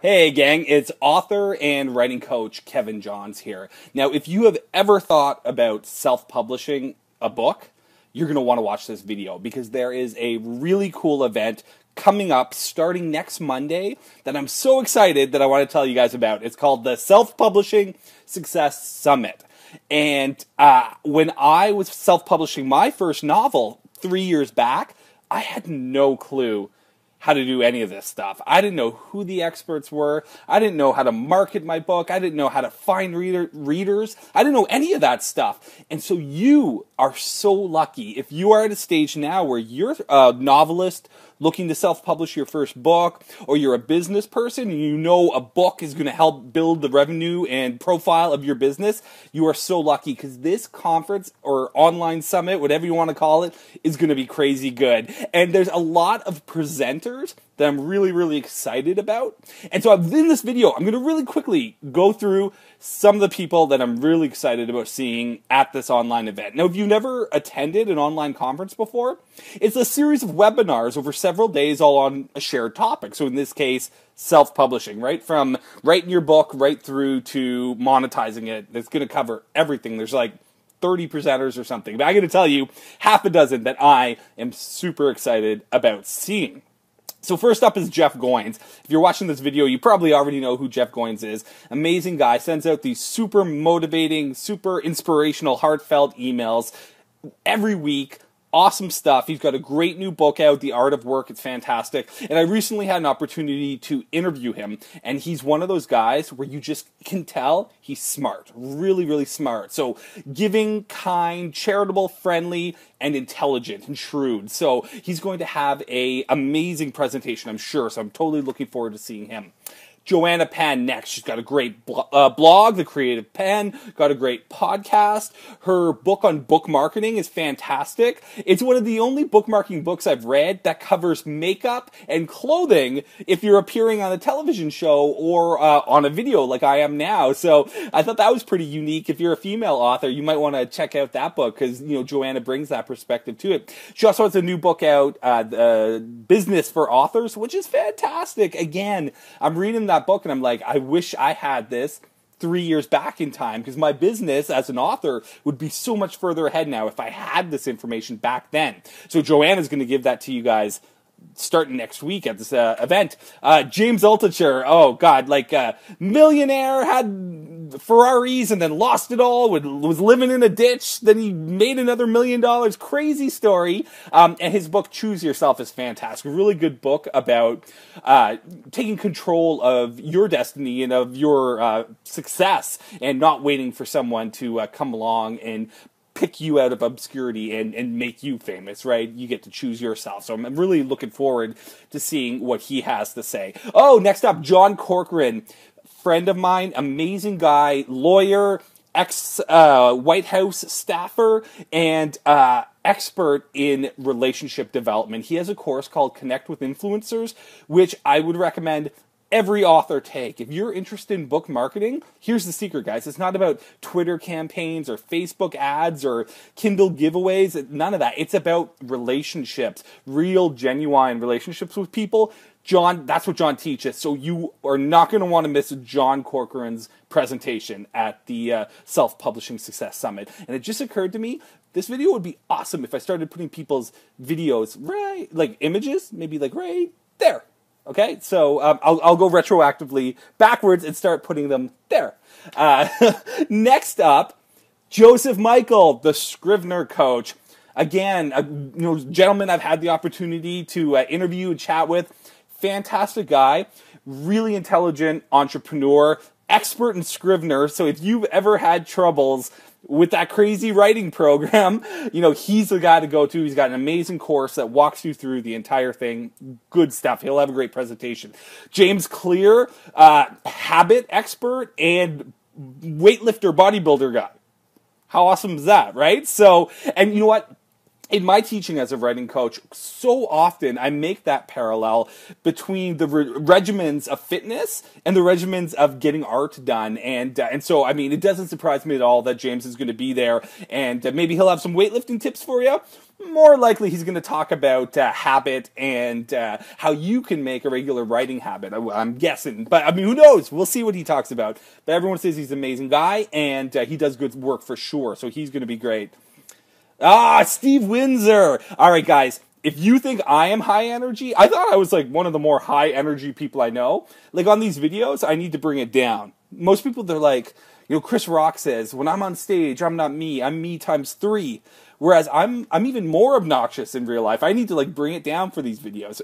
Hey gang, it's author and writing coach Kevin Johns here. Now, if you have ever thought about self-publishing a book, you're going to want to watch this video because there is a really cool event coming up starting next Monday that I'm so excited that I want to tell you guys about. It's called the Self-Publishing Success Summit. And when I was self-publishing my first novel 3 years back, I had no clue how to do any of this stuff. I didn't know who the experts were. I didn't know how to market my book. I didn't know how to find readers. I didn't know any of that stuff. And so you are so lucky if you are at a stage now where you're a novelist looking to self-publish your first book, or you're a business person and you know a book is going to help build the revenue and profile of your business. You are so lucky because this conference or online summit, whatever you want to call it, is going to be crazy good. And there's a lot of presenters that I'm really excited about. And so in this video, I'm going to really quickly go through some of the people that I'm really excited about seeing at this online event. Now, if you've never attended an online conference before, it's a series of webinars over several days all on a shared topic. So in this case, self-publishing, right? From writing your book right through to monetizing it. It's going to cover everything. There's like 30 presenters or something. But I'm going to tell you half a dozen that I am super excited about seeing. So first up is Jeff Goins. If you're watching this video, you probably already know who Jeff Goins is. Amazing guy, sends out these super motivating, super inspirational, heartfelt emails every week. Awesome stuff. He's got a great new book out, The Art of Work. It's fantastic. And I recently had an opportunity to interview him, and he's one of those guys where you just can tell he's smart. Really smart. So giving, kind, charitable, friendly, and intelligent and shrewd. So he's going to have an amazing presentation, I'm sure. So I'm totally looking forward to seeing him. Joanna Pan next. She's got a great blog, The Creative Pen, got a great podcast. Her book on book marketing is fantastic. It's one of the only bookmarking books I've read that covers makeup and clothing if you're appearing on a television show or on a video like I am now. So I thought that was pretty unique. If you're a female author, you might want to check out that book because, you know, Joanna brings that perspective to it. She also has a new book out, Business for Authors, which is fantastic. Again, I'm reading that book and I'm like, I wish I had this 3 years back in time because my business as an author would be so much further ahead now if I had this information back then. So Joanna's going to give that to you guys starting next week at this event. James Altucher, oh God, like millionaire, had Ferraris and then lost it all, was living in a ditch, then he made another $1 million, crazy story. And his book, Choose Yourself, is fantastic. Really good book about taking control of your destiny and of your success and not waiting for someone to come along and pick you out of obscurity and make you famous, right? You get to choose yourself. So I'm really looking forward to seeing what he has to say. Oh, next up, John Corcoran, friend of mine, amazing guy, lawyer, ex-White House staffer, and expert in relationship development. He has a course called Connect with Influencers, which I would recommend every author take. If you're interested in book marketing, here's the secret, guys. It's not about Twitter campaigns or Facebook ads or Kindle giveaways. None of that. It's about relationships, real, genuine relationships with people. John, that's what John teaches. So you are not going to want to miss John Corcoran's presentation at the Self-Publishing Success Summit. And it just occurred to me, this video would be awesome if I started putting people's videos right, like images, maybe like right there. Okay, so I'll go retroactively backwards and start putting them there. Next up, Joseph Michael, the Scrivener coach. Again, a gentleman I've had the opportunity to interview and chat with. Fantastic guy, really intelligent entrepreneur, expert in Scrivener. So if you've ever had troubles with that crazy writing program, he's the guy to go to. He's got an amazing course that walks you through the entire thing. Good stuff. He'll have a great presentation. James Clear, habit expert and weightlifter bodybuilder guy. How awesome is that, right? So, and you know what? in my teaching as a writing coach, so often I make that parallel between the regimens of fitness and the regimens of getting art done. And so, I mean, it doesn't surprise me at all that James is going to be there, and maybe he'll have some weightlifting tips for you. More likely, he's going to talk about habit and how you can make a regular writing habit. I'm guessing. But, I mean, who knows? We'll see what he talks about. But everyone says he's an amazing guy, and he does good work for sure. So he's going to be great. Steve Windsor. All right, guys. If you think I am high energy, I thought I was like one of the more high energy people I know. Like on these videos, I need to bring it down. Most people, they're like, Chris Rock says, when I'm on stage, I'm not me. I'm me times 3. Whereas I'm even more obnoxious in real life. I need to like bring it down for these videos.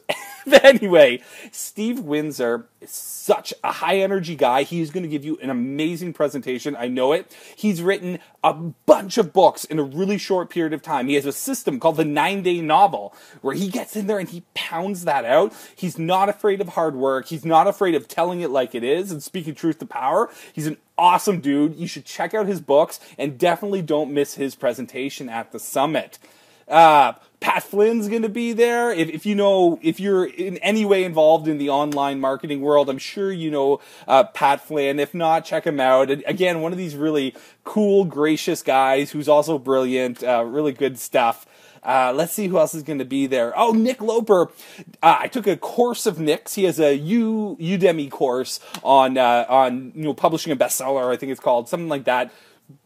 But anyway, Steve Windsor is such a high energy guy. He's going to give you an amazing presentation. I know it. He's written a bunch of books in a really short period of time. He has a system called the 9-day novel where he gets in there and he pounds that out. He's not afraid of hard work. He's not afraid of telling it like it is and speaking truth to power. He's an awesome dude. You should check out his books and definitely don't miss his presentation at the summit. Pat Flynn's going to be there. If you're in any way involved in the online marketing world, I'm sure you know Pat Flynn. If not, check him out. And again, one of these really cool, gracious guys who's also brilliant, really good stuff. Let's see who else is going to be there. Oh, Nick Loper. I took a course of Nick's. He has a Udemy course on publishing a bestseller, I think it's called, something like that.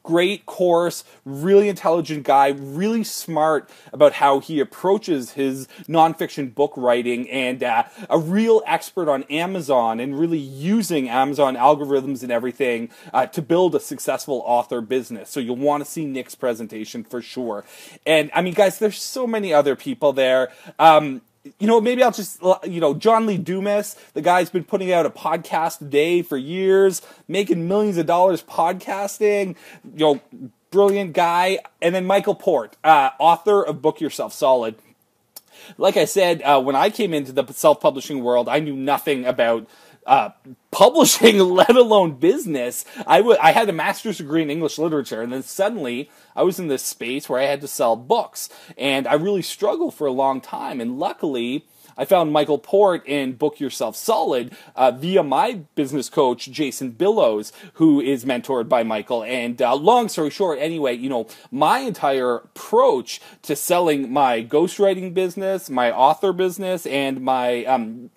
Great course, really intelligent guy, really smart about how he approaches his nonfiction book writing, and a real expert on Amazon and really using Amazon algorithms and everything to build a successful author business. So you'll want to see Nick's presentation for sure. And I mean, guys, there's so many other people there. Maybe I'll just, John Lee Dumas, the guy's been putting out a podcast a day for years, making millions of dollars podcasting, brilliant guy. And then Michael Port, author of Book Yourself Solid. Like I said, when I came into the self-publishing world, I knew nothing about publishing, let alone business. I had a master's degree in English literature, and then suddenly I was in this space where I had to sell books, and I really struggled for a long time, and luckily I found Michael Port in Book Yourself Solid via my business coach, Jason Billows, who is mentored by Michael. And long story short, anyway, my entire approach to selling my ghostwriting business, my author business, and my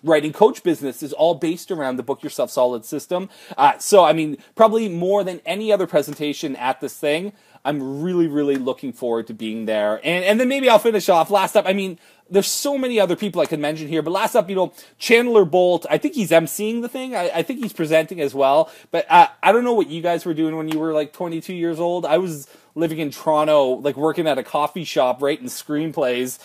writing coach business is all based around the Book Yourself Solid system. So, I mean, probably more than any other presentation at this thing, I'm really, really looking forward to being there. And then maybe I'll finish off. Last up, I mean, there's so many other people I could mention here, but last up, Chandler Bolt, I think he's emceeing the thing. I think he's presenting as well. But I don't know what you guys were doing when you were like 22 years old. I was living in Toronto, like working at a coffee shop, writing screenplays.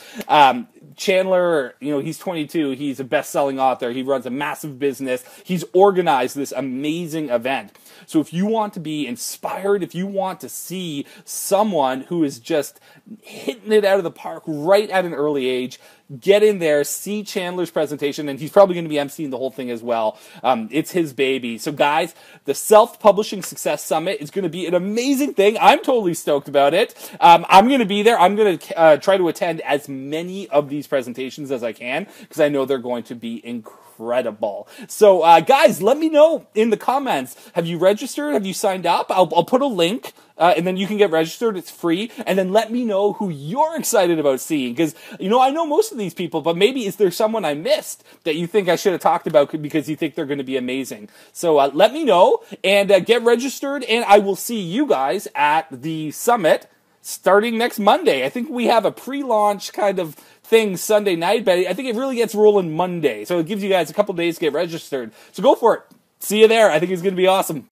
Chandler, he's 22. He's a best-selling author. He runs a massive business. He's organized this amazing event. So if you want to be inspired, if you want to see someone who is just hitting it out of the park right at an early age, get in there, see Chandler's presentation, and he's probably going to be emceeing the whole thing as well. It's his baby. So guys, the Self-Publishing Success Summit is going to be an amazing thing. I'm totally stoked about it. I'm going to be there. I'm going to try to attend as many of these presentations as I can, because I know they're going to be incredible. So guys, let me know in the comments. Have you registered? Have you signed up? I'll put a link. And then you can get registered. It's free. And then let me know who you're excited about seeing. Because, I know most of these people, but maybe is there someone I missed that you think I should have talked about because you think they're going to be amazing? So let me know and get registered. And I will see you guys at the summit starting next Monday. I think we have a pre-launch kind of thing Sunday night, but I think it really gets rolling Monday. So it gives you guys a couple days to get registered. So go for it. See you there. I think it's going to be awesome.